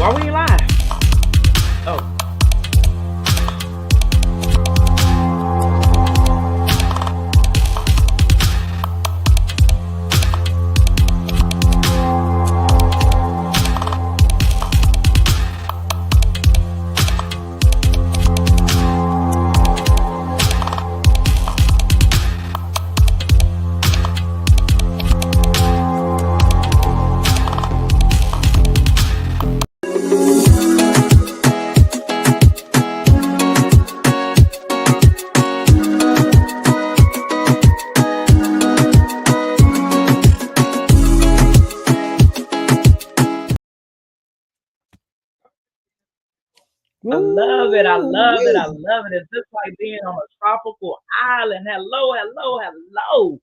Why we ain't live? Oh, I love it. I love it. I Woo-wee. love it. It's just like being on a tropical island. Hello, hello, hello.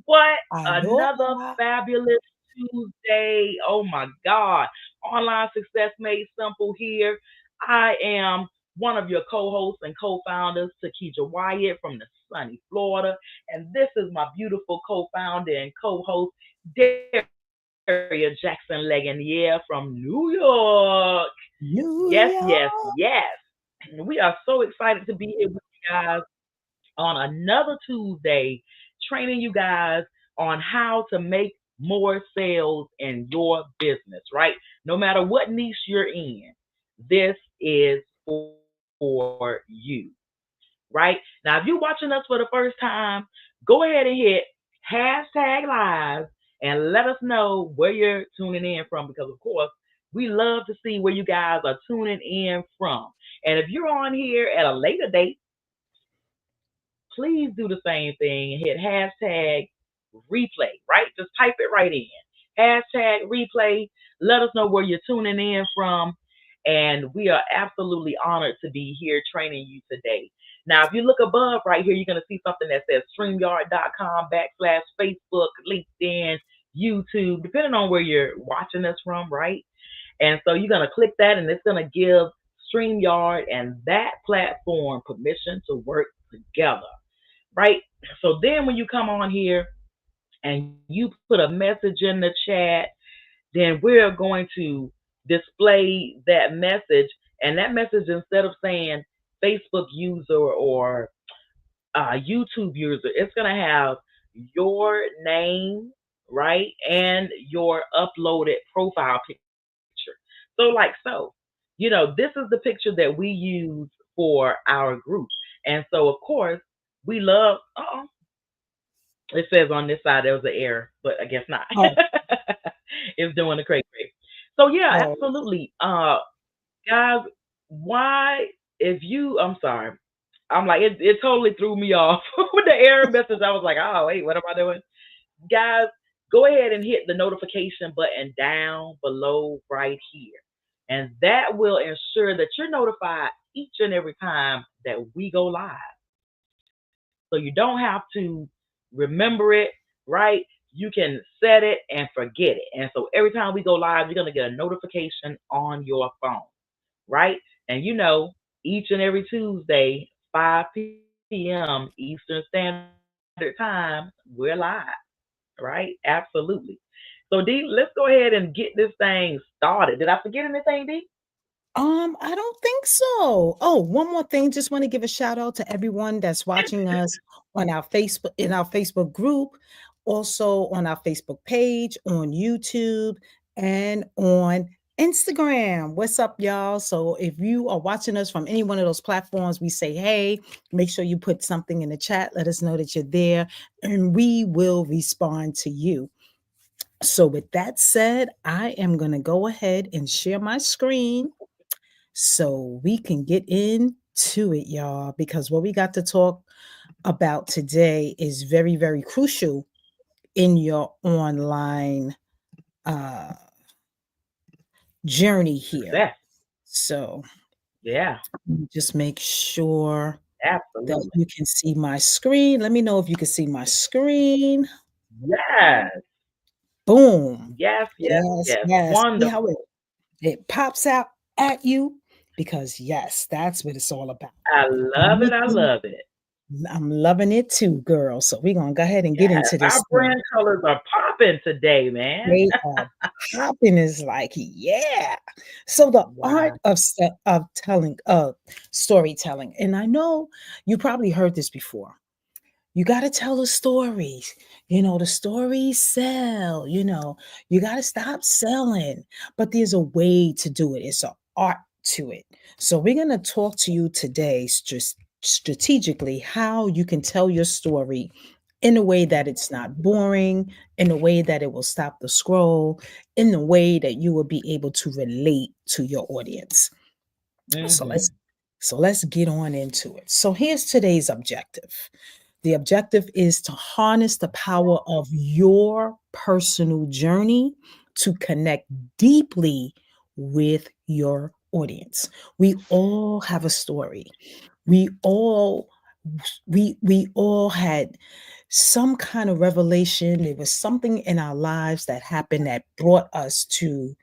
What another Aloha. fabulous Tuesday. Oh my God. Online Success Made Simple here. I am one of your co hosts and co founders, Takija Wyatt from the sunny Florida. And this is my beautiful co founder and co host, Daria Jackson Legonier from New York. New Yes, yes, York. yes. We are so excited to be here with you guys on another Tuesday, training you guys on how to make more sales in your business, right? No matter what niche you're in, this is for you, right? Now, if you're watching us for the first time, go ahead and hit hashtag live and let us know where you're tuning in from because, of course, we love to see where you guys are tuning in from. And if you're on here at a later date, please do the same thing and hit hashtag replay, right? Just type it right in. Hashtag replay. Let us know where you're tuning in from. And we are absolutely honored to be here training you today. Now, if you look above right here, you're going to see something that says StreamYard.com /Facebook, LinkedIn, YouTube, depending on where you're watching us from, right? And so you're going to click that and it's going to give StreamYard and that platform permission to work together, right? So then when you come on here and you put a message in the chat, then we're going to display that message. And that message, instead of saying Facebook user or YouTube user, it's going to have your name, right? And your uploaded profile picture. So, like so, this is the picture that we use for our group. And so, of course, we love, it says on this side there was an error, but I guess not. Oh, It's doing the crazy. So yeah, oh. absolutely. Guys, why if you I'm sorry. I'm like it totally threw me off with the error message. I was like, oh wait, what am I doing? Guys, go ahead and hit the notification button down below right here. And that will ensure that you're notified each and every time that we go live. So you don't have to remember it, right? You can set it and forget it. And so every time we go live, you're going to get a notification on your phone, right? And each and every Tuesday, 5 p.m. Eastern Standard Time, we're live, right? Absolutely. So, D, let's go ahead and get this thing started. Did I forget anything, D? I don't think so. Oh, one more thing. Just want to give a shout out to everyone that's watching us on our Facebook in our Facebook group, also on our Facebook page, on YouTube, and on Instagram. What's up, y'all? So if you are watching us from any one of those platforms, we say, hey, make sure you put something in the chat. Let us know that you're there, and we will respond to you. So with that said, I am going to go ahead and share my screen so we can get into it, y'all, because what we got to talk about today is very, very crucial in your online uh, journey here. Success. So Yeah, let me just make sure that absolutely. you can see my screen. Let me know if you can see my screen. Yes, Boom. yes, yes, Yes, yes. yes. See how Wonderful. it pops out at you? Because yes, that's what it's all about. I love it. I Making love it. I'm loving it too, girl. So we're gonna go ahead and get Yes, into our this thing. brand colors are popping today, man. They are popping is like, yeah. So the art Wow. of telling storytelling. And I know you probably heard this before. You got to tell the stories. The stories sell, you got to stop selling. But there's a way to do it. It's an art to it. So we're going to talk to you today strategically how you can tell your story in a way that it's not boring, in a way that it will stop the scroll, in a way that you will be able to relate to your audience. So let's Mhm. so let's get on into it. So here's today's objective. The objective is to harness the power of your personal journey to connect deeply with your audience. We all have a story. We all we all had some kind of revelation. There was something in our lives that happened that brought us to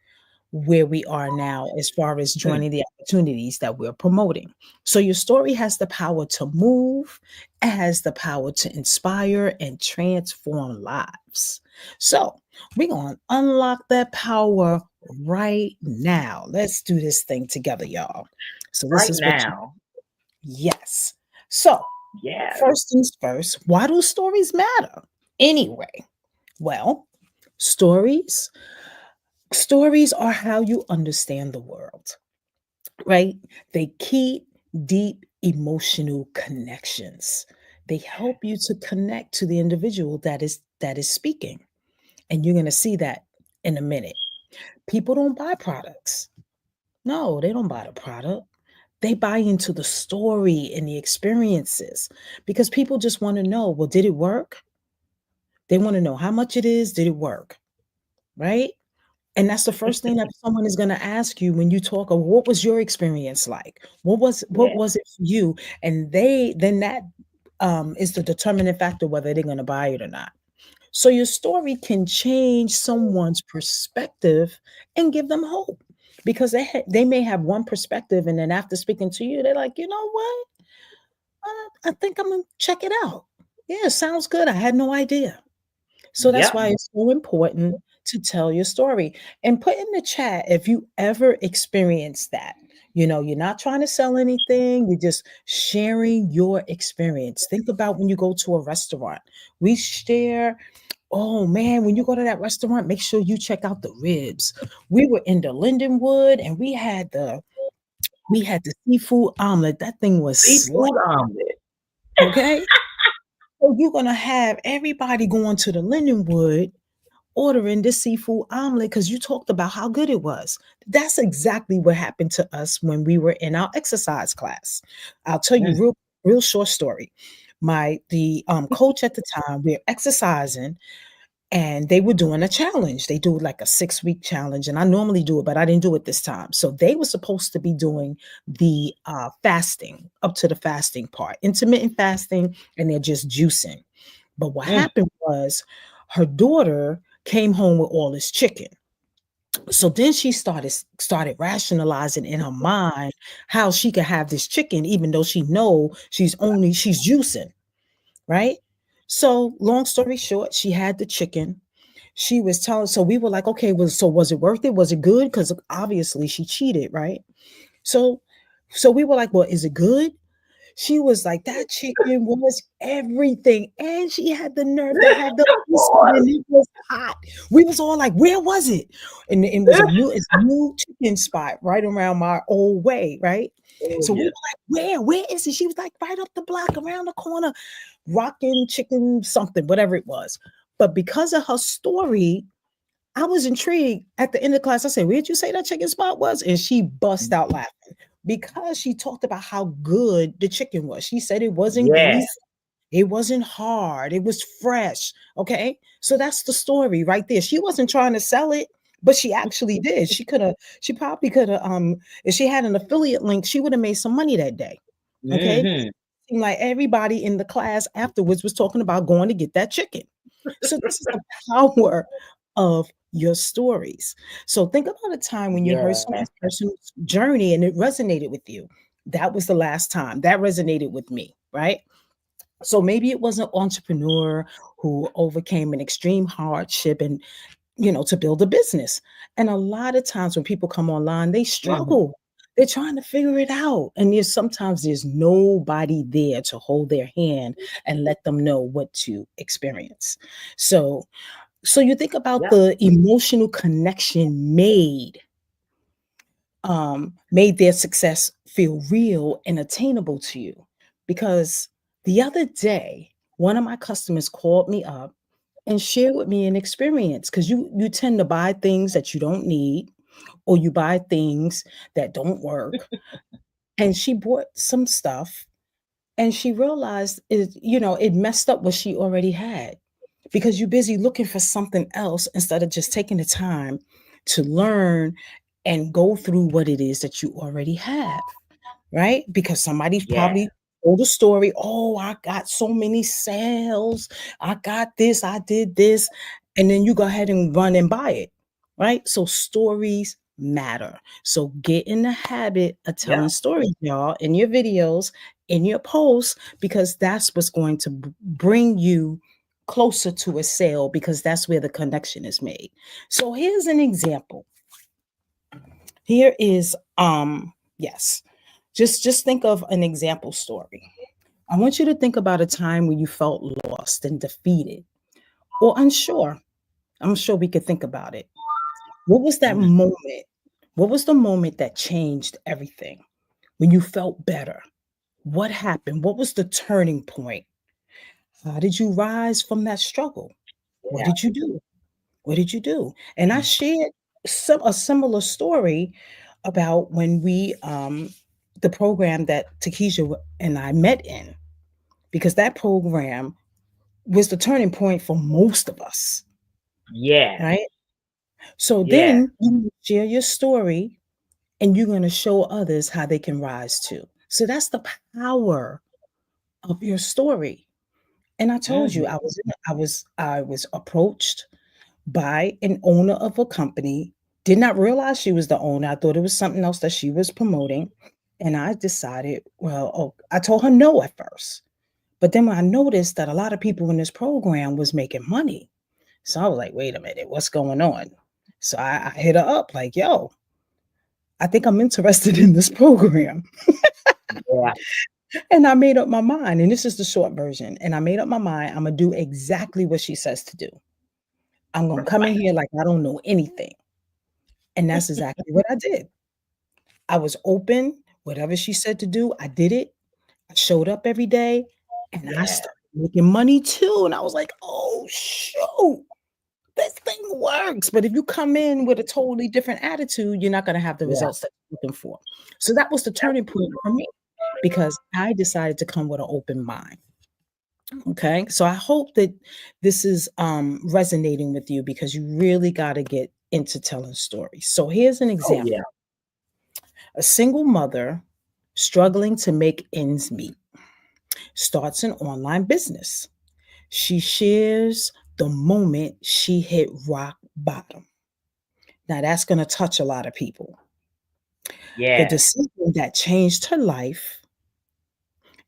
where we are now as far as Mm. joining the opportunities that we're promoting. So your story has the power to move, it has the power to inspire and transform lives. So we're going to unlock that power right now. Let's do this thing together, y'all. So this Right is what now. yes. So Yes. first things first, why do stories matter? Anyway, well, stories stories are how you understand the world, right? They keep deep emotional connections. They help you to connect to the individual that is speaking. And you're going to see that in a minute. People don't buy products. No, they don't buy the product. They buy into the story and the experiences because people just want to know, well, did it work? They want to know how much it is, did it work? Right? And that's the first thing that someone is gonna ask you when you talk of what was your experience like? What Yeah. was it for you? And that is the determining factor whether they're gonna buy it or not. So your story can change someone's perspective and give them hope because they may have one perspective and then after speaking to you, they're like, you know what? I think I'm gonna check it out. Yeah, sounds good. I had no idea. So that's Yep. why it's so important to tell your story and put in the chat if you ever experienced that. You're not trying to sell anything, you're just sharing your experience. Think about when you go to a restaurant. We share, oh man, when you go to that restaurant, make sure you check out the ribs. We were in the Lindenwood and we had the seafood omelet. That thing was Seafood omelet. okay. So you're gonna have everybody going to the Lindenwood ordering this seafood omelet because you talked about how good it was. That's exactly what happened to us when we were in our exercise class. I'll tell you Mm. real short story. The coach at the time, we're exercising and they were doing a challenge. They do like a 6-week challenge, and I normally do it, but I didn't do it this time. So they were supposed to be doing the fasting up to the fasting part, intermittent fasting, and they're just juicing. But what Mm. happened was her daughter came home with all this chicken. So then she started rationalizing in her mind how she could have this chicken even though she know she's juicing, right? So long story short, she had the chicken. She was telling so we were like, okay, was it worth it? Was it good? Because obviously she cheated, right? So so we were like, well, is it good? She was like, "That chicken was everything," and she had the nerve to have the piece of it, and it was hot. We was all like, "Where was it?" And it was it's a new chicken spot right around my old way, right? Oh, So we were yes. like, "Where? Where is it?" She was like, "Right up the block, around the corner, rockin' chicken something, whatever it was." But because of her story, I was intrigued. At the end of class, I said, "Where'd you say that chicken spot was?" And she bust out laughing because she talked about how good the chicken was. She said it wasn't Yeah. greasy, it wasn't hard, it was fresh. Okay. So that's the story right there. She wasn't trying to sell it, but she actually did. She probably could have, if she had an affiliate link, she would have made some money that day. Okay. Mhm. Seemed like everybody in the class afterwards was talking about going to get that chicken. So this is the power of your stories. So think about a time when you heard Yeah. someone's personal journey and it resonated with you. That was the last time. That resonated with me, right? So maybe it was an entrepreneur who overcame an extreme hardship and, to build a business. And a lot of times when people come online, they Mhm. struggle. They're trying to figure it out. And there's nobody there to hold their hand and let them know what to experience. So you think about Yep. the emotional connection made their success feel real and attainable to you. Because the other day, one of my customers called me up and shared with me an experience, because you tend to buy things that you don't need, or you buy things that don't work. And she bought some stuff, and she realized it messed up what she already had, because you're busy looking for something else instead of just taking the time to learn and go through what it is that you already have, right? Because somebody's Yeah. probably told a story. Oh, I got so many sales. I got this, I did this. And then you go ahead and run and buy it, right? So stories matter. So get in the habit of telling Yep. stories, y'all, in your videos, in your posts, because that's what's going to bring you closer to a sale, because that's where the connection is made. So here's an example. Here is yes. Just think of an example story. I want you to think about a time when you felt lost and defeated or unsure. I'm sure we could think about it. What was that Mhm. moment? What was the moment that changed everything? When you felt better? What happened? What was the turning point? How did you rise from that struggle? What Yeah. did you do? What did you do? And I Mm. shared a similar story about when the program that Takesha and I met in, because that program was the turning point for most of us, Yes. right? So Yes. then you share your story, and you're going to show others how they can rise too. So that's the power of your story. And I told you, Mhm. I was approached by an owner of a company. Did not realize she was the owner. I thought it was something else that she was promoting. And I decided, I told her no at first. But then when I noticed that a lot of people in this program was making money. So I was like, wait a minute, what's going on? So I hit her up like, yo, I think I'm interested in this program. Yeah. And I made up my mind. And this is the short version. And I made up my mind. I'm going to do exactly what she says to do. I'm going to come in Right. here like I don't know anything. And that's exactly what I did. I was open. Whatever she said to do, I did it. I showed up every day, and I Yeah. started making money too. And I was like, oh, shoot, this thing works. But if you come in with a totally different attitude, you're not going to have the Yeah. results that you're looking for. So that was the turning point Absolutely. for me, because I decided to come with an open mind. Okay. So I hope that this is resonating with you, because you really got to get into telling stories. So here's an Oh, yeah. example. A single mother struggling to make ends meet starts an online business. She shares the moment she hit rock bottom. Now, that's going to touch a lot of people. The Yes. decision that changed her life,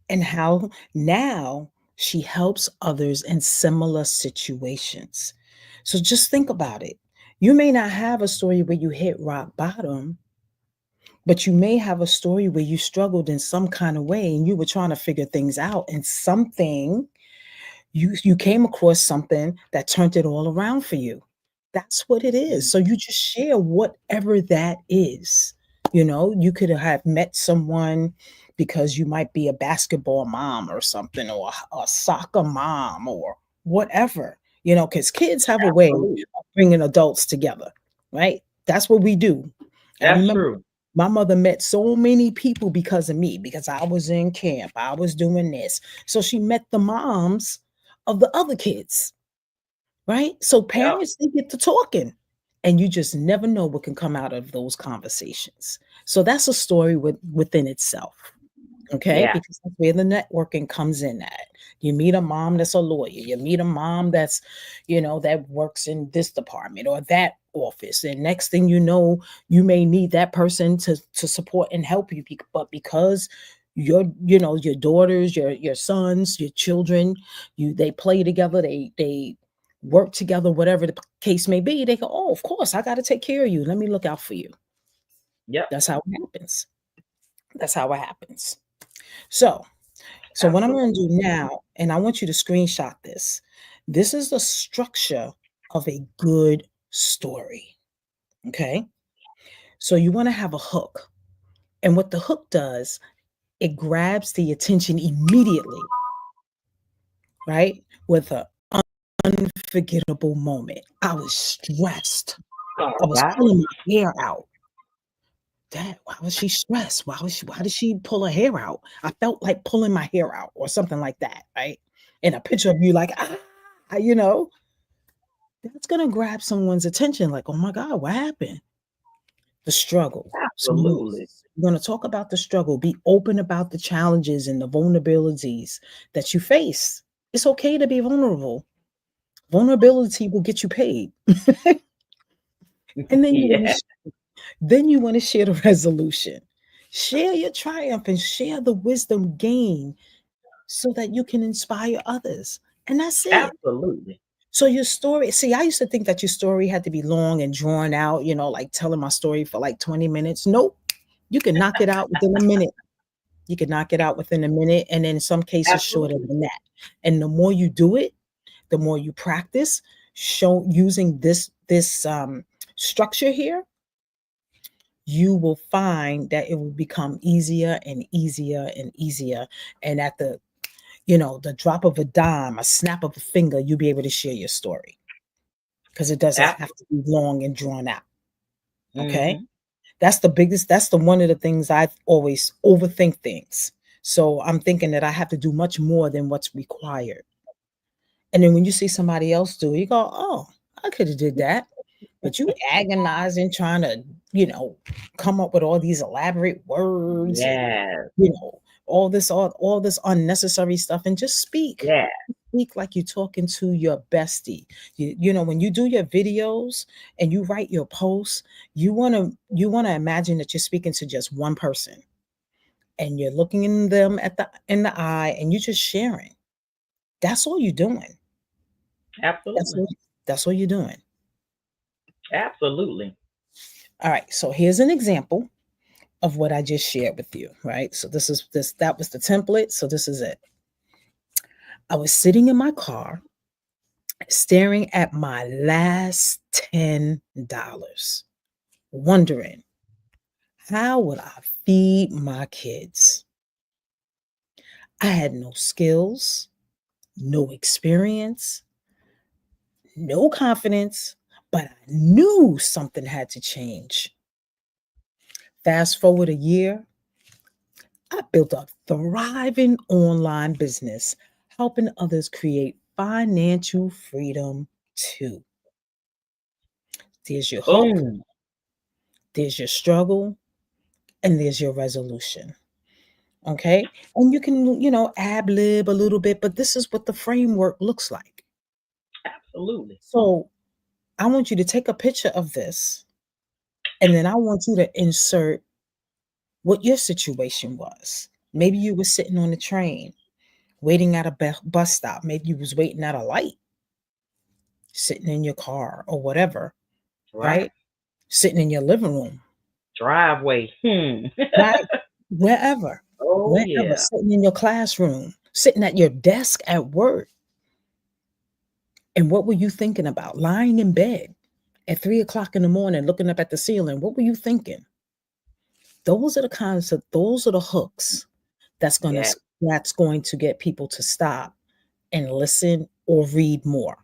and how now she helps others in similar situations. So just think about it. You may not have a story where you hit rock bottom, but you may have a story where you struggled in some kind of way and you were trying to figure things out, and something you came across something that turned it all around for you. That's what it Mhm. is. So you just share whatever that is. You could have met someone because you might be a basketball mom or something, or a soccer mom, or whatever, because kids have a way Absolutely. of bringing adults together, right? That's what we do. I That's remember true. my mother met so many people because of me, because I was in camp, I was doing this. So she met the moms of the other kids, right? So Yep. parents, they get to talking, and you just never know what can come out of those conversations. So that's a story within itself. Okay, Yeah. because that's where the networking comes in at. You meet a mom that's a lawyer, you meet a mom that's, that works in this department or that office. And next thing you know, you may need that person to support and help you. But because your daughters, your sons, your children, they play together, they work together, whatever the case may be. They go, oh, of course, I got to take care of you. Let me look out for you. Yep. That's how it happens. That's how it happens. So, what I'm going to do Absolutely. now, and I want you to screenshot this. This is the structure of a good story. Okay. So you want to have a hook. And what the hook does, it grabs the attention immediately, right? With an unforgettable moment. I was stressed. All I was right. pulling my hair out. Dad, why was she stressed? Why did she pull her hair out? I felt like pulling my hair out or something like that, right? And a picture of you like, you know, that's gonna grab someone's attention, like, oh my God, what happened? The struggle. So Absolutely. we're gonna talk about the struggle. Be open about the challenges and the vulnerabilities that you face. It's okay to be vulnerable. Vulnerability will get you paid. And then you want Yeah. to then you want to share the resolution. Share your triumph and share the wisdom gained so that you can inspire others. And that's it. Absolutely. So your story, see, I used to think that your story had to be long and drawn out, like telling my story for like 20 minutes. Nope. You can knock it out within a minute. You can knock it out within a minute, and in some cases shorter Absolutely. than that. And the more you do it, the more you practice, show using this structure here, you will find that it will become easier and easier and easier. And at the drop of a dime, a snap of a finger, you'll be able to share your story because it doesn't have Absolutely. to be long and drawn out. Okay. Hmm. That's the one of the things I always overthink things. So I'm thinking that I have to do much more than what's required. And then when you see somebody else do it, you go, oh, I could have did that. But you agonizing, trying to, you know, come up with all these elaborate words and, Yes. all this unnecessary stuff, and just speak. Yeah. Speak like you're talking to your bestie. When you do your videos and you write your posts, you wanna imagine that you're speaking to just one person and you're looking in them in the eye and you're just sharing. That's all you're doing. That's Absolutely. all that's all you're doing. Absolutely. All right. So here's an example of what I just shared with you, right? So that was the template. So this is it. I was sitting in my car staring at my last $10, wondering how would I feed my kids? I had no skills, no experience, no confidence, but I knew something had to change. Fast forward a year, I built a thriving online business, helping others create financial freedom too. There's your hook, Boom. there's your struggle, and there's your resolution. Okay. And you can, ad lib a little bit, but this is what the framework looks like. Absolutely. So I want you to take a picture of this, and then I want you to insert what your situation was. Maybe you were sitting on the train, waiting at a bus stop. Maybe you was waiting at a light, sitting in your car or whatever, Right. right? Sitting in your living room, Driveway. right? Wherever, Oh wherever, yeah. sitting in your classroom, sitting at your desk at work. And what were you thinking about? Lying in bed at 3 o'clock in the morning, looking up at the ceiling. What were you thinking? Those are the hooks Yeah. that's going to get people to stop and listen or read more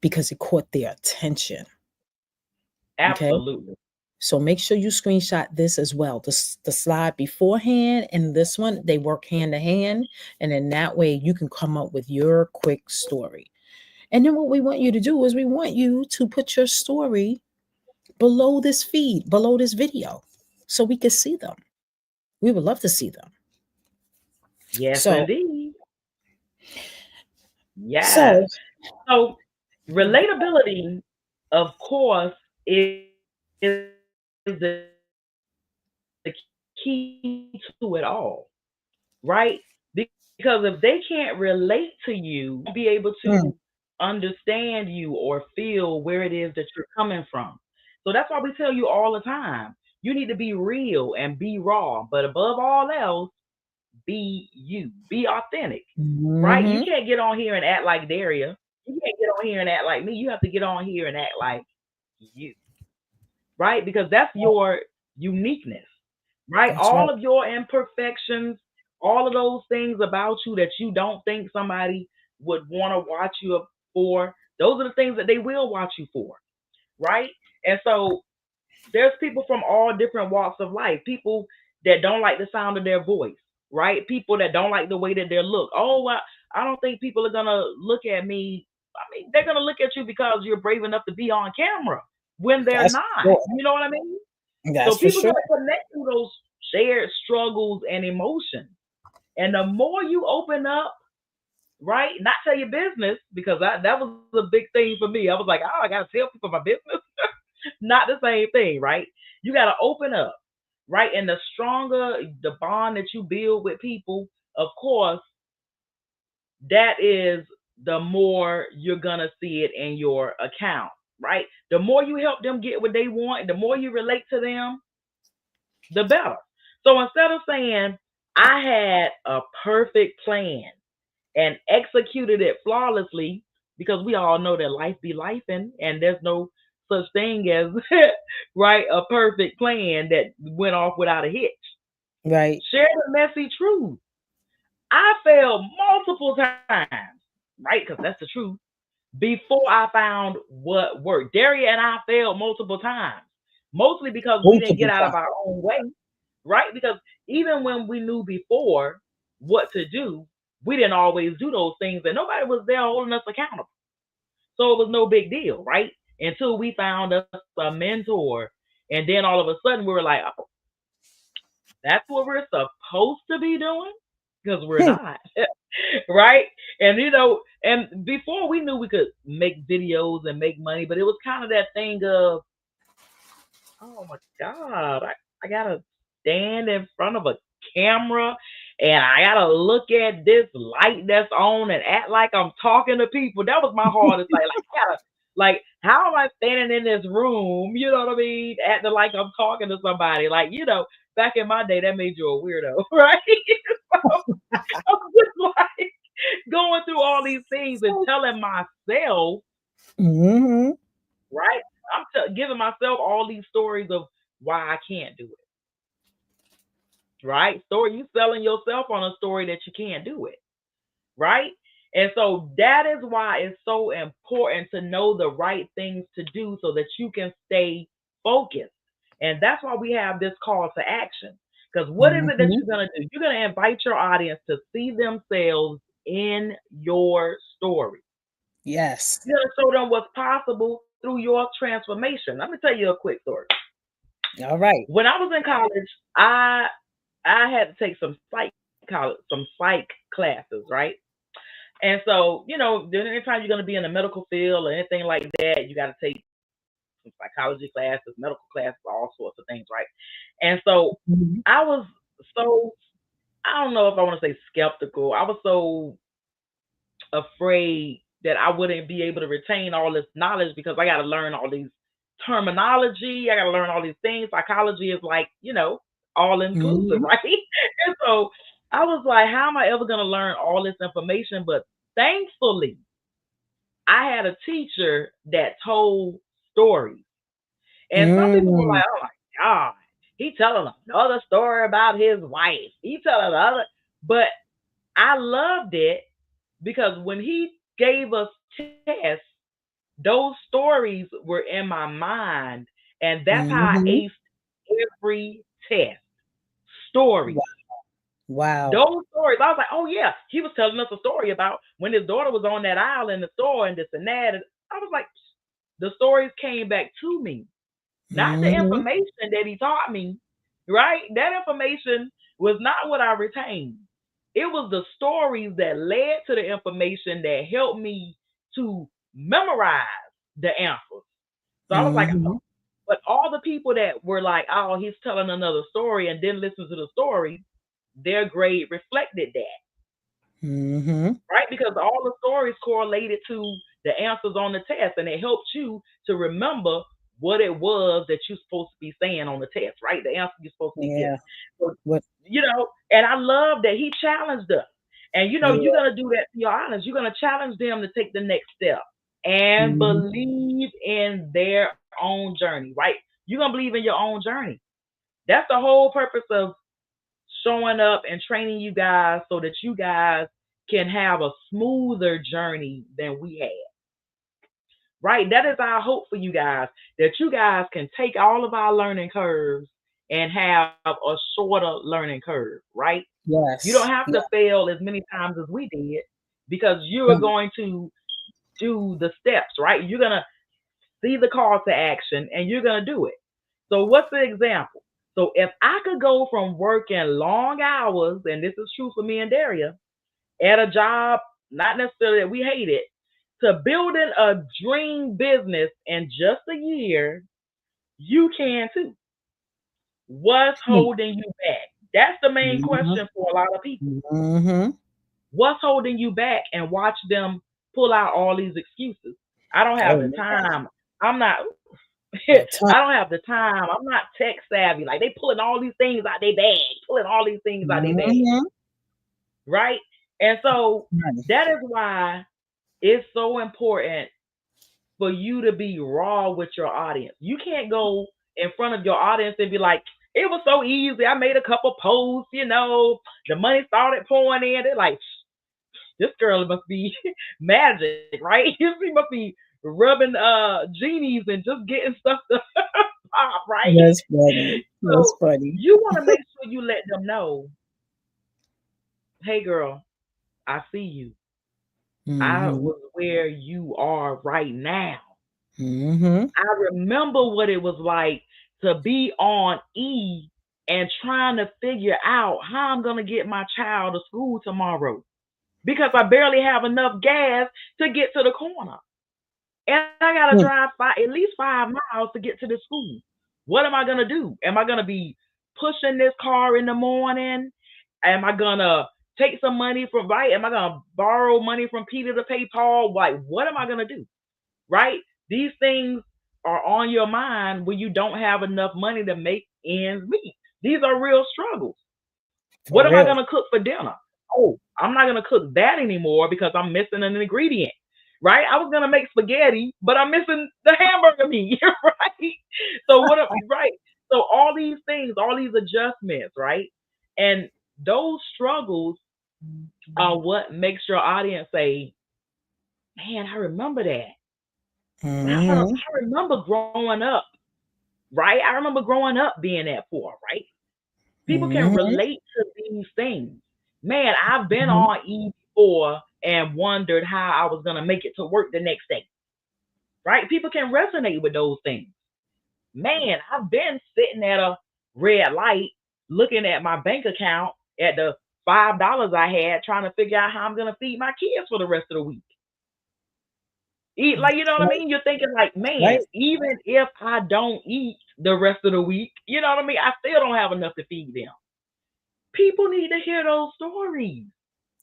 because it caught their attention. Okay. Absolutely. So make sure you screenshot this as well. The slide beforehand and this one, they work hand to hand. And then that way you can come up with your quick story. And then what we want you to do is we want you to put your story below this feed, below this video, so we can see them. We would love to see them. Yes, So, indeed. Yes. so So relatability, of course, is the key to it all. right? Because if they can't relate to you, be able Mm. to understand you or feel where it is that you're coming from. So that's why we tell you all the time, you need to be real and be raw, but above all else, be you, be authentic, right? You Mhm. can't get on here and act like Daria. You can't get on here and act like me. You have to get on here and act like you, right? Because that's your uniqueness, right? That's All right. of your imperfections, all of those things about you that you don't think somebody would want to watch you for, those are the things that they will watch you for, right? And so there's people from all different walks of life. People that don't like the sound of their voice, right? People that don't like the way that they look. Oh, I don't think people are gonna look at me. I mean, they're gonna look at you because you're brave enough to be on camera when they're That's not. for sure. You know what I mean? So That's for people sure. gonna connect to those shared struggles and emotions. And the more you open up, right, not tell your business, because that was a big thing for me. I was like, oh, I gotta tell people my business. Not the same thing, right? You got to open up, right? And the stronger the bond that you build with people, of course, that is the more you're going to see it in your account, right? The more you help them get what they want, the more you relate to them, the better. So instead of saying, I had a perfect plan and executed it flawlessly, because we all know that life be life, and there's no such thing as right, a perfect plan that went off without a hitch. Right. Share the messy truth. I failed multiple times, right? Because that's the truth. Before I found what worked. Daria and I failed multiple times, mostly because we didn't get Multiple out of times. our own way, right? Because even when we knew before what to do, we didn't always do those things, and nobody was there holding us accountable. So it was no big deal, right? Until we found us a mentor, and then all of a sudden we were like, oh, that's what we're supposed to be doing? Because we're Hmm. not. Right? And and before we knew we could make videos and make money, but it was kind of that thing of, oh my God, I gotta stand in front of a camera and I gotta look at this light that's on and act like I'm talking to people. That was my hardest. How am I standing in this room? You know what I mean? Acting like I'm talking to somebody. Back in my day, that made you a weirdo, right? So I'm just like going through all these things and telling myself, Mhm. right? Giving myself all these stories of why I can't do it, right? Story, you selling yourself on a story that you can't do it, right? And so that is why it's so important to know the right things to do so that you can stay focused. And that's why we have this call to action. Because what is it that Mhm. you're going to do? You're going to invite your audience to see themselves in your story. Yes. You're going to show them what's possible through your transformation. Let me tell you a quick story. All right. When I was in college, I had to take some psych classes, right? And so, anytime you're going to be in the medical field or anything like that, you got to take some psychology classes, medical classes, all sorts of things, right? And so Mhm. I was so, I don't know if I want to say skeptical. I was so afraid that I wouldn't be able to retain all this knowledge because I got to learn all these terminology. I got to learn all these things. Psychology is like, all inclusive, Mhm. right? And so I was like, how am I ever going to learn all this information? But thankfully, I had a teacher that told stories. And some people were Mm. like, oh my God, he telling another story about his wife. He telling another. But I loved it because when he gave us tests, those stories were in my mind. And that's how I Mhm. aced every test. Stories. Wow. Those stories, I was like, oh yeah, he was telling us a story about when his daughter was on that aisle in the store and this and that. And I was like, the stories came back to me, not the Mhm. information that he taught me, right? That information was not what I retained. It was the stories that led to the information that helped me to memorize the answers. So I was like, Mhm. but all the people that were like, oh, he's telling another story and didn't listen to the story, their grade reflected that, Mm-hmm. right? Because all the stories correlated to the answers on the test, and it helped you to remember what it was that you're supposed to be saying on the test, right? The answer you're supposed to be Yeah. giving. So, What? and I love that he challenged us. And you're Yeah. gonna do that to your audience. You're gonna challenge them to take the next step and Mm-hmm. believe in their own journey, right? You're gonna believe in your own journey. That's the whole purpose of showing up and training you guys so that you guys can have a smoother journey than we had. Right? That is our hope for you guys, that you guys can take all of our learning curves and have a shorter learning curve, right? You don't Yes. have to Yeah. fail as many times as we did because you are Mm. going to do the steps, right? You're going to see the call to action and you're going to do it. So, what's the example? So, if I could go from working long hours, and this is true for me and Daria, at a job, not necessarily that we hated, to building a dream business in just a year, you can too. What's holding you back? That's the main Mm-hmm. question for a lot of people. Mm-hmm. What's holding you back? And watch them pull out all these excuses. I don't have Oh the man. time. I'm not. The I time. don't have the time. I'm not tech savvy. Like they pulling all these things out their bag, pulling all these things out their bag, Mm-hmm. right? And so Right. that is why it's so important for you to be raw with your audience. You can't go in front of your audience and be like, it was so easy. I made a couple posts, the money started pouring in. They're like, this girl must be magic, right? She must be rubbing genies and just getting stuff to pop, right? That's funny. That's So funny. you want to make sure you let them know, hey girl, I see you. I Mm-hmm. was where you are right now. Mm-hmm. I remember what it was like to be on E and trying to figure out how I'm going to get my child to school tomorrow because I barely have enough gas to get to the corner. And I got to drive at least 5 miles to get to the school. What am I going to do? Am I going to be pushing this car in the morning? Am I going to take some money from, right? Am I going to borrow money from Peter to pay Paul? Like, what am I going to do? Right? These things are on your mind when you don't have enough money to make ends meet. These are real struggles. For What am I going real. to cook for dinner? Oh, I'm not going to cook that anymore because I'm missing an ingredient. Right? I was going to make spaghetti, but I'm missing the hamburger meat. Right? So right? So all these things, all these adjustments, right? And those struggles are what makes your audience say, man, I remember that. I Mm-hmm. remember growing up, right? I remember growing up being that poor, right? People can Mm-hmm. relate to these things. Man, I've been Mm-hmm. on E before and wondered how I was going to make it to work the next day, right? People can resonate with those things. Man, I've been sitting at a red light looking at my bank account at the $5 I had trying to figure out how I'm going to feed my kids for the rest of the week. Eat like, you know what I Right. mean? You're thinking like, man, Right. even if I don't eat the rest of the week, you know what I mean? I still don't have enough to feed them. People need to hear those stories.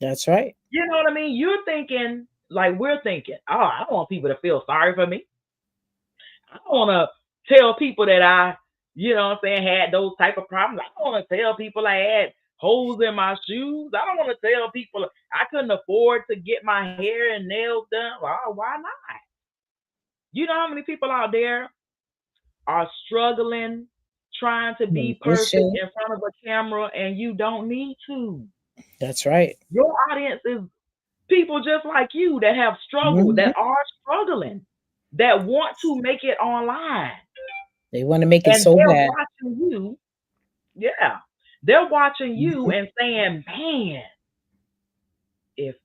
That's right. You know what I mean? You're thinking like we're thinking, oh, I don't want people to feel sorry for me. I don't want to tell people that you know what I'm saying, had those type of problems. I don't want to tell people I had holes in my shoes. I don't want to tell people I couldn't afford to get my hair and nails done. Well, why not? You know how many people out there are struggling trying to be perfect Mission. in front of a camera and you don't need to. That's right. Your audience is people just like you that have struggled, Mm-hmm. that are struggling, that want to make it online. They want to make it And so they're bad. watching you. Yeah. They're watching you Mm-hmm. and saying, man, if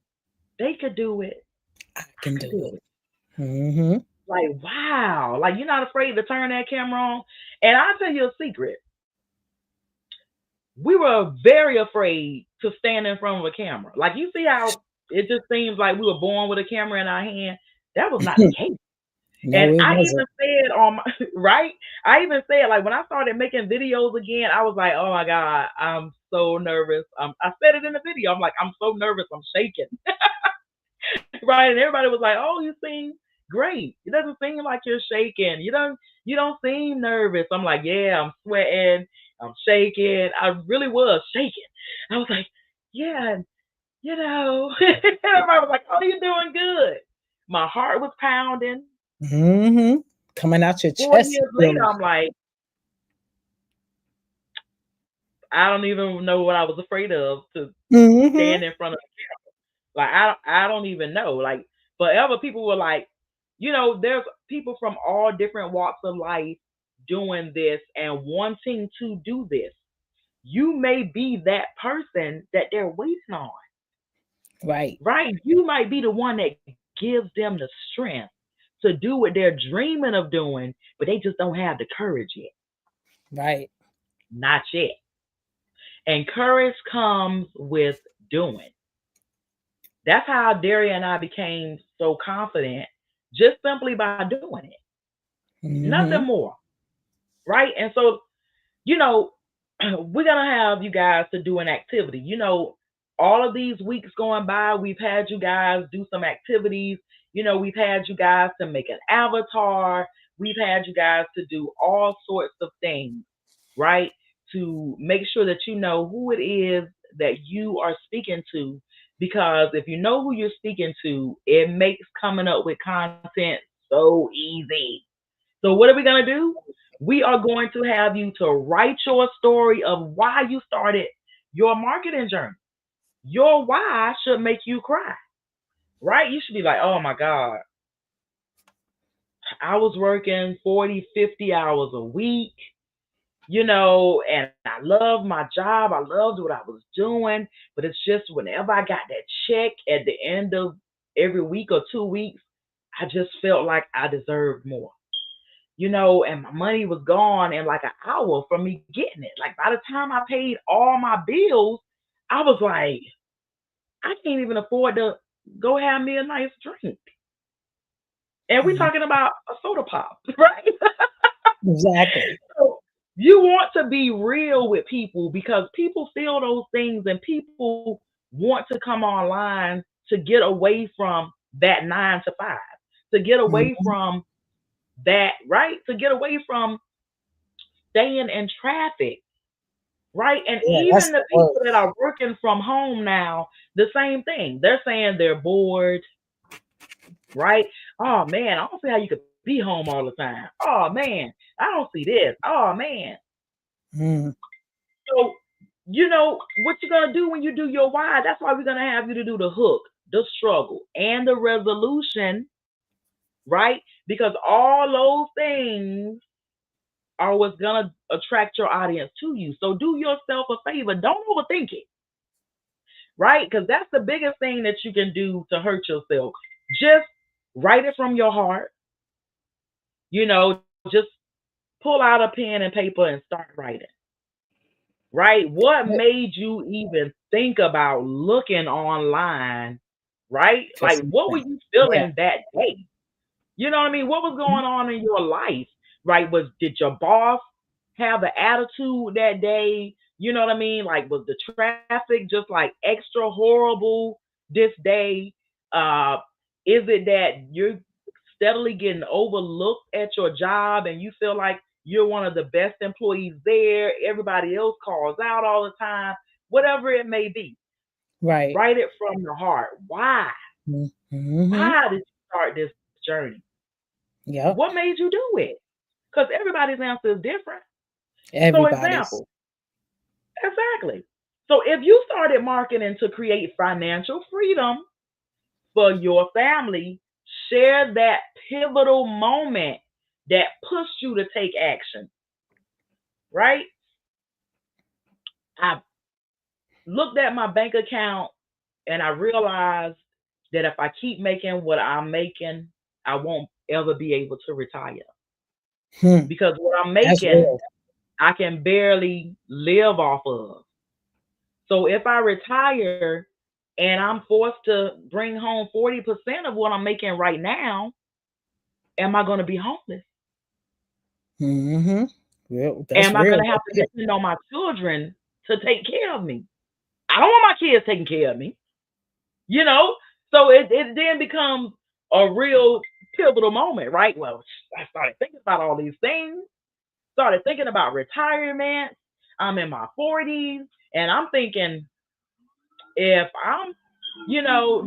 they could do it, I I can could do do it. it. Mm-hmm. Like, wow. Like, you're not afraid to turn that camera on. And I'll tell you a secret. We were very afraid to stand in front of a camera. Like you see how it just seems like we were born with a camera in our hand. That was not the case. No, And it I wasn't. even said on my right, I even said like when I started making videos again, I was like, oh my God, I'm so nervous. I said it in the video. I'm like, I'm so nervous, I'm shaking. Right. And everybody was like, oh, you seem great. It doesn't seem like you're shaking. You don't seem nervous. I'm like, yeah, I'm sweating, I'm shaking. I really was shaking. I was like, yeah, everybody was like, oh, you're doing good. My heart was pounding. Hmm. Coming out your 4 years chest, you feel later, I'm like, I don't even know what I was afraid of to like. Hmm. stand in front of. Like I don't even know. Like forever people were like, there's people from all different walks of life doing this and wanting to do this. You may be that person that they're waiting on, Right, right? You might be the one that gives them the strength to do what they're dreaming of doing, but they just don't have the courage yet. right. Not yet. And courage comes with doing. That's how Daria and I became so confident, just simply by doing it. Nothing Hmm. more. Right? And so, you know, we're going to have you guys to do an activity. All of these weeks going by, we've had you guys do some activities. We've had you guys to make an avatar. We've had you guys to do all sorts of things, right? To make sure that you know who it is that you are speaking to. Because if you know who you're speaking to, it makes coming up with content so easy. So, what are we going to do? We are going to have you to write your story of why you started your marketing journey. Your why should make you cry, right? You should be like, oh my God, I was working 40, 50 hours a week, and I love my job. I loved what I was doing. But it's just whenever I got that check at the end of every week or 2 weeks, I just felt like I deserved more. And my money was gone in like an hour from me getting it. Like by the time I paid all my bills, I was like, I can't even afford to go have me a nice drink. And we're talking about a soda pop, right? Exactly. So you want to be real with people because people feel those things and people want to come online to get away from that 9 to 5, to get away Mhm. from that, right? To get away from staying in traffic, right? And Yeah, even that's the the people word. that are working from home now, the same thing. They're saying they're bored, right? Oh man, I don't see how you could be home all the time. Oh man, I don't see this. Oh man. Mm. So, what you're gonna do when you do your why, that's why we're gonna have you to do the hook, the struggle, and the resolution, right? Because all those things are what's gonna attract your audience to you. So do yourself a favor. Don't overthink it, right? Because that's the biggest thing that you can do to hurt yourself. Just write it from your heart. Just pull out a pen and paper and start writing. Right? What Yeah, made you even think about looking online? Right? for Like, what were something. you Yeah. feeling that day? You know what I mean? What was going on in your life? Right? Did your boss have an attitude that day? You know what I mean? Like, was the traffic just like extra horrible this day? Uh, is it that you're steadily getting overlooked at your job and you feel like you're one of the best employees there? Everybody else calls out all the time. Whatever it may be, Right. write it from the heart. Why? Mm-hmm. Why did you start this journey? Yep. What made you do it? Because everybody's answer is different. So, Everybody's. example, exactly. So, if you started marketing to create financial freedom for your family, share that pivotal moment that pushed you to take action, right? I looked at my bank account and I realized that if I keep making what I'm making, I won't ever be able to retire Hmm. because what I'm That's making, real. I can barely live off of. So if I retire and I'm forced to bring home 40% of what I'm making right now, am I going to be homeless? Mm-hmm. Well, that's Am I real going to right have to there. depend on my children to take care of me? I don't want my kids taking care of me, you know? So it then becomes a real pivotal moment, right? Well, I started thinking about all these things, started thinking about retirement. I'm in my 40s, and I'm thinking, if I'm,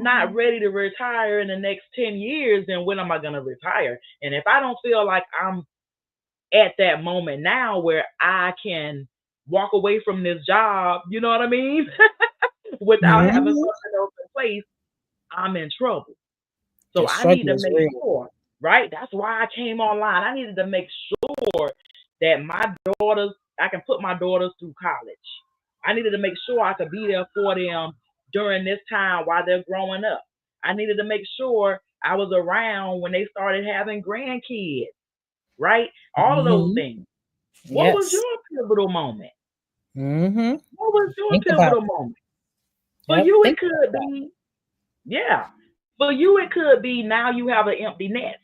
not ready to retire in the next 10 years, then when am I going to retire? And if I don't feel like I'm at that moment now where I can walk away from this job, you know what I mean? Without having Mm-hmm. something else in place, I'm in trouble. So The I need to struggle is make real. sure, right? That's why I came online. I needed to make sure that I can put my daughters through college. I needed to make sure I could be there for them during this time while they're growing up. I needed to make sure I was around when they started having grandkids, right? All of those Mm-hmm. things. What was Yes. your pivotal moment? Mm-hmm. What was your Think about pivotal it. moment? For Yep. you, it Think could about be, yeah. For you, it could be now you have an empty nest.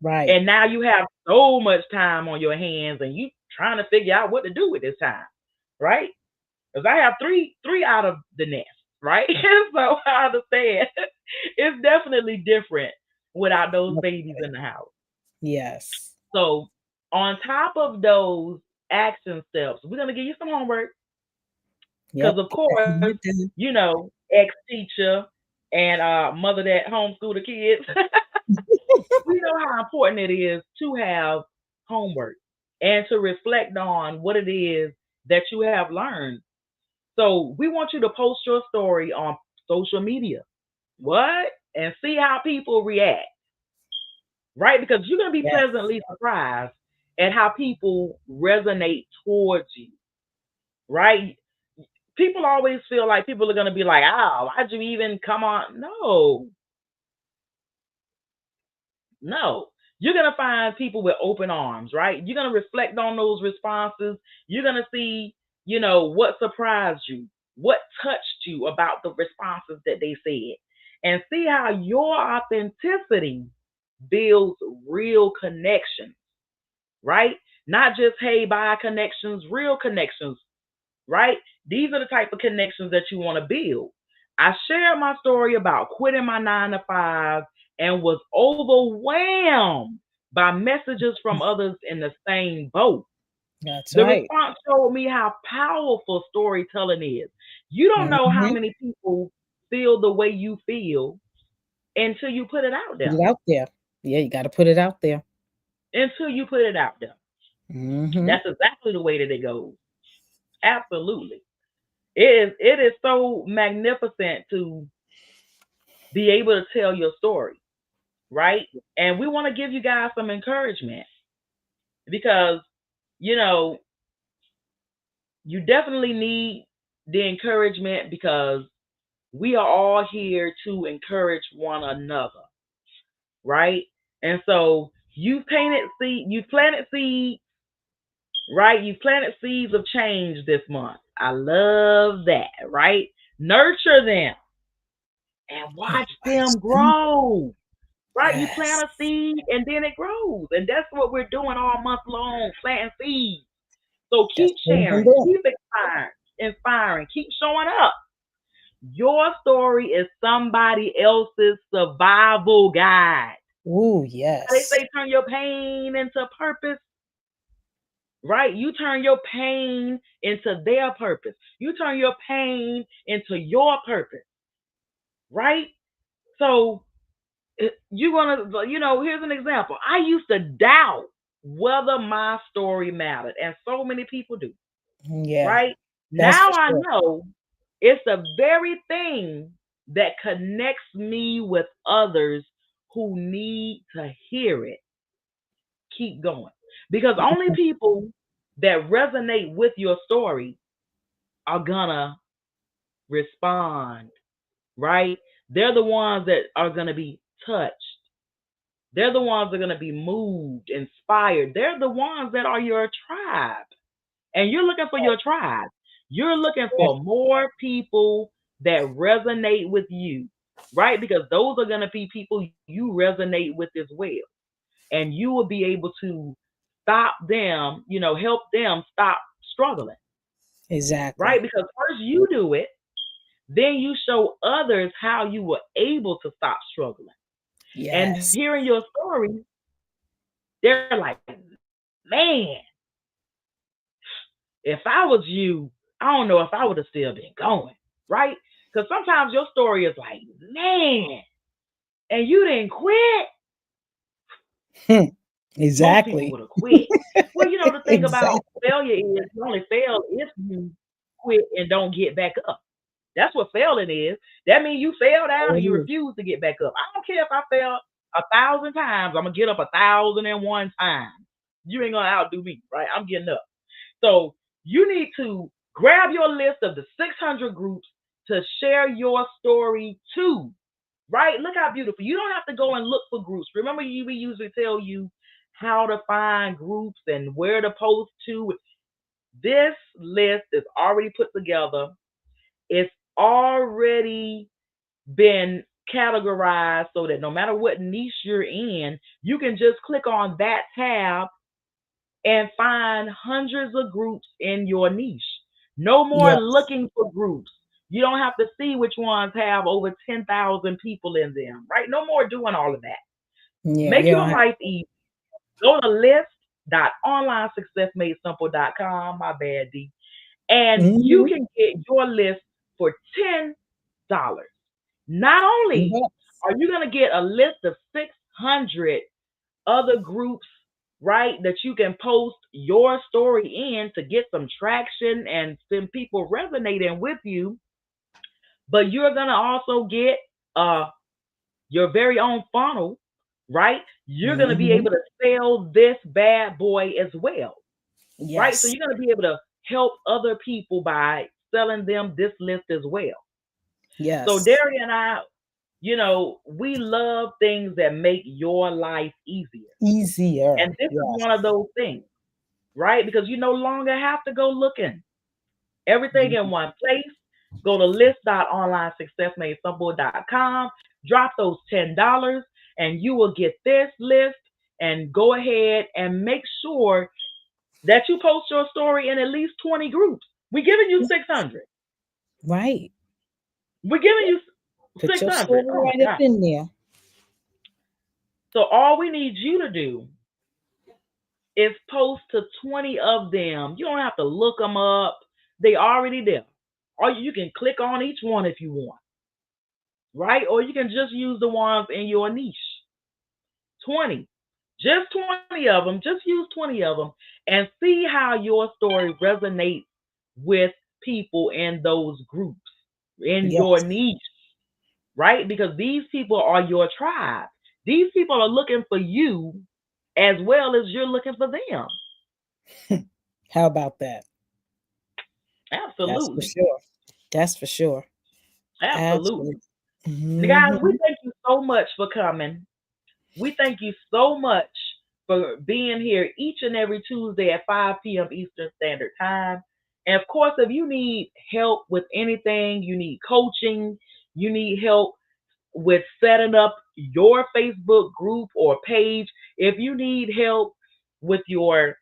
it. Right. And now you have so much time on your hands and you trying to figure out what to do with this time, right? Because I have three out of the nest, right? So I understand. It's definitely different without those babies in the house. Yes. So on top of those action steps, we're gonna give you some homework because Yep. of Get that course, homework done. ex-teacher and mother that homeschool the kids, we know how important it is to have homework and to reflect on what it is that you have learned. So we want you to post your story on social media. What? And see how people react, right? Because you're going to be Yes. pleasantly surprised at how people resonate towards you, right? People always feel like people are going to be like, oh, why'd you even come on? No, no. You're going to find people with open arms, right? You're going to reflect on those responses. You're going to see, what surprised you, what touched you about the responses that they said, and see how your authenticity builds real connections, right? Not just, hey, bye connections, real connections, right? These are the type of connections that you want to build. I shared my story about quitting my 9 to 5 and was overwhelmed by messages from others in the same boat. That's The right. response showed me how powerful storytelling is. You don't know how Mm-hmm. many people feel the way you feel until you put it out Put there. it out there. Yeah, you got to put it out there. Until you put it out there. Mm-hmm. That's exactly the way that it goes. Absolutely. It is so magnificent to be able to tell your story, right? And we want to give you guys some encouragement because, you know, you definitely need the encouragement because we are all here to encourage one another, right? And so you planted seed, right? You planted seeds of change this month. I love that, right? Nurture them and And watch watch them them. grow. Right? You plant Yes. a seed and then it grows. And that's what we're doing all month long, planting seeds. So That's keep what we've been sharing, doing. keep inspiring, keep showing up. Your story is somebody else's survival guide. Ooh, They yes. say turn your pain into purpose, right? You turn your pain into their purpose. You turn your pain into your purpose, right? So you're gonna, here's an example. I used to doubt whether my story mattered, and so many people do, Yeah, right? that's Now for I sure. know it's the very thing that connects me with others who need to hear it. Keep going. Because only people that resonate with your story are gonna respond, right? They're the ones that are gonna be touched. They're the ones that are going to be moved, inspired. They're the ones that are your tribe. And you're looking for your tribe. You're looking Yeah. for more people that resonate with you, right? Because those are going to be people you resonate with as well. and you will be able to stop them, help them stop struggling, Exactly. right? Because first you do it, then you show others how you were able to stop struggling. And Yes. hearing your story, they're like, man, if I was you, I don't know if I would have still been going, right? Because sometimes your story is like, man, and you didn't quit. Most people Exactly. would have quit. Well, the thing about Exactly. failure is you only fail if you quit and don't get back up. That's what failing is. That means you fell down and you refuse to get back up. I don't care if I fail 1,000 times. I'm gonna get up 1,001 times. You ain't gonna outdo me, right? I'm getting up. So you need to grab your list of the 600 groups to share your story to. Right? Look how beautiful. You don't have to go and look for groups. Remember, we usually tell you how to find groups and where to post to. This list is already put together. It's already been categorized so that no matter what niche you're in, you can just click on that tab and find hundreds of groups in your niche. No more Yes. looking for groups. You don't have to see which ones have over 10,000 people in them, right? No more doing all of that. Yeah. Make You your don't have. life easy. Go to list.onlinesuccessmadesimple.com. My bad, D. And you Mhm. can get your list for $10. Not only Yes. are you going to get a list of 600 other groups, right, that you can post your story in to get some traction and some people resonating with you, but you're going to also get uh, your very own funnel, right? You're going to be Mhm. able to sell this bad boy as well, right? So Yes. you're going to be able to help other people by selling them this list as well. So Yes. Derry and I, we love things that make your life easier. Easier. And this is one of Yes. those things, right? Because you no longer have to go looking. Everything in one place. Go to list.onlinesuccessmadesimple.com, drop those $10, and you will get this list. And go ahead and make sure that you post your story in at least 20 groups. We're giving you 600. Right. We're giving you Put your 600. story Oh my right up God. in there. So all we need you to do is post to 20 of them. You don't have to look them up. They already there. Or you can click on each one if you want, right? Or you can just use the ones in your niche. 20. Just 20 of them. Just use 20 of them and see how your story resonates with people in those groups, in your Yes. niche, right? Because these people are your tribe. These people are looking for you as well as you're looking for them. How about that? That's for Absolutely. sure. That's for sure. Absolutely. Absolutely. Guys, we Mhm. thank you so much for coming. We thank you so much for being here each and every Tuesday at 5 p.m. Eastern Standard Time. And of course, if you need help with anything, you need coaching, you need help with setting up your Facebook group or page, if you need help with your,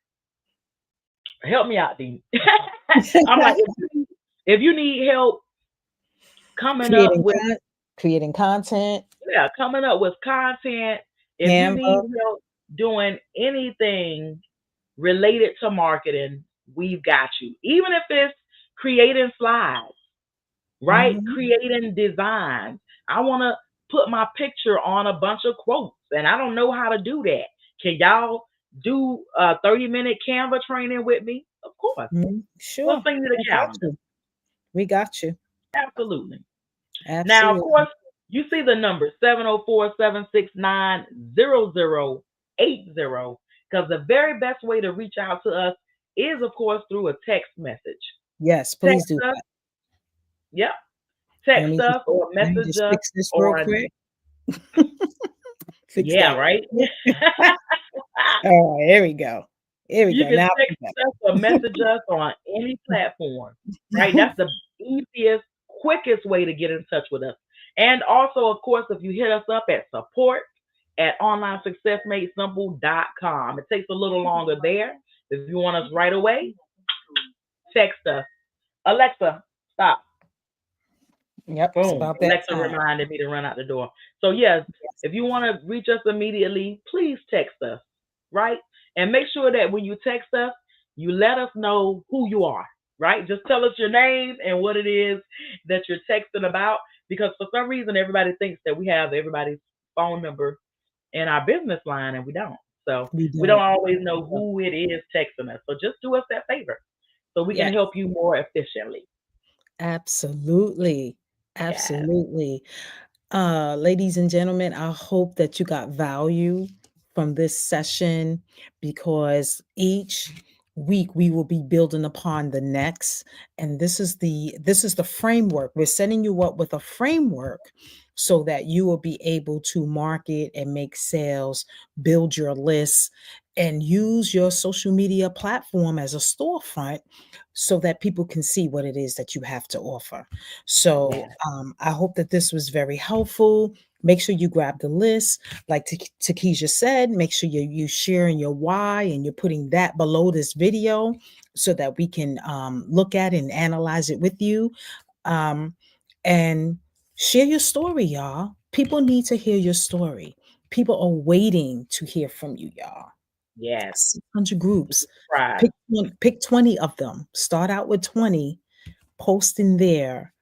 help me out, Dean. I'm like, if you need help coming up creating with, creating content, yeah, coming up with content, if you need Canva. help doing anything related to marketing, we've got you. Even if it's creating slides, right? Mhm. Creating designs. I want to put my picture on a bunch of quotes, and I don't know how to do that. Can y'all do a 30-minute Canva training with me? Of course. We'll Sure. send you the I got calendar. you. We got you. Absolutely. Now, of Absolutely. course, you see the number 704-769-0080, because the very best way to reach out to us is, of course, through a text message. Yes, please Text do us, that. yep. Let Text me just us or let me message just us fix this real on, quick. Fix yeah, that real right? quick. All right, here we go. Here we You go. can Now text we got us or message us on any platform, right? That's the easiest, quickest way to get in touch with us. And also, of course, if you hit us up at support at onlinesuccessmadesimple.com. It takes a little longer there. If you want us right away, text us. Alexa, stop. Yep, it's Boom. about that Alexa time. reminded me to run out the door. So, yes, Yes. if you want to reach us immediately, please text us, right? And make sure that when you text us, you let us know who you are, right? Just tell us your name and what it is that you're texting about. Because for some reason, everybody thinks that we have everybody's phone number in our business line, and we don't. So, We we don't don't. always know who it is texting us. So, just do us that favor so we can Yes, help you more efficiently. absolutely. Yes. Absolutely. Ladies and gentlemen, I hope that you got value from this session because each week we will be building upon the next, and this is the framework. We're setting you up with a framework so that you will be able to market and make sales, build your lists, and use your social media platform as a storefront so that people can see what it is that you have to offer. So Yes. I hope that this was very helpful. Make sure you grab the list. Like Takesha said, make sure you sharing your why and you're putting that below this video so that we can look at and analyze it with you. Um, and share your story, y'all. People need to hear your story. People are waiting to hear from you, y'all. Yes. 600 groups. Surprise. Pick 20 of them. Start out with 20, post in there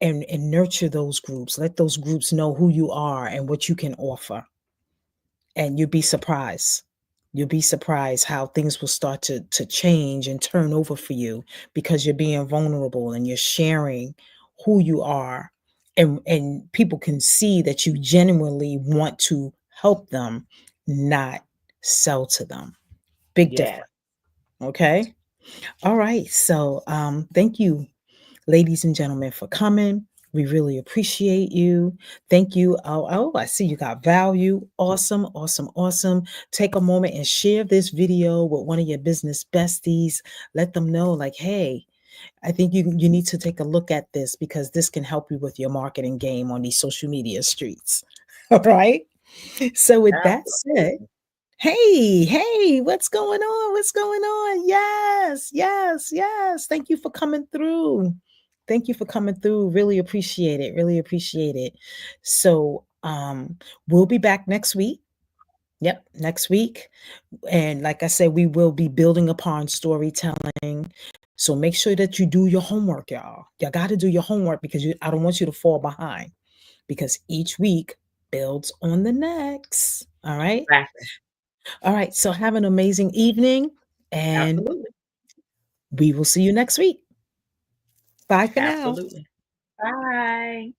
and nurture those groups. Let those groups know who you are and what you can offer. And you'll be surprised. You'll be surprised how things will start to change and turn over for you because you're being vulnerable and you're sharing who you are. And people can see that you genuinely want to help them, not sell to them. Big Yes. difference. Okay. All right. So thank you, ladies and gentlemen, for coming. We really appreciate you. Thank you. Oh, I see you got value. Awesome, awesome, awesome. Take a moment and share this video with one of your business besties. Let them know, like, hey, I think you need to take a look at this because this can help you with your marketing game on these social media streets. All right. So with that said, Absolutely. hey, what's going on? What's going on? Yes, yes, yes. Thank you for coming through. Thank you for coming through. Really appreciate it. Really appreciate it. So, we'll be back next week. Yep, next week. And like I said, we will be building upon storytelling. So make sure that you do your homework, y'all. Y'all got to do your homework because I don't want you to fall behind because each week builds on the next. All right. Exactly. All right. So have an amazing evening and Absolutely. we will see you next week. Bye for now. Absolutely. Bye.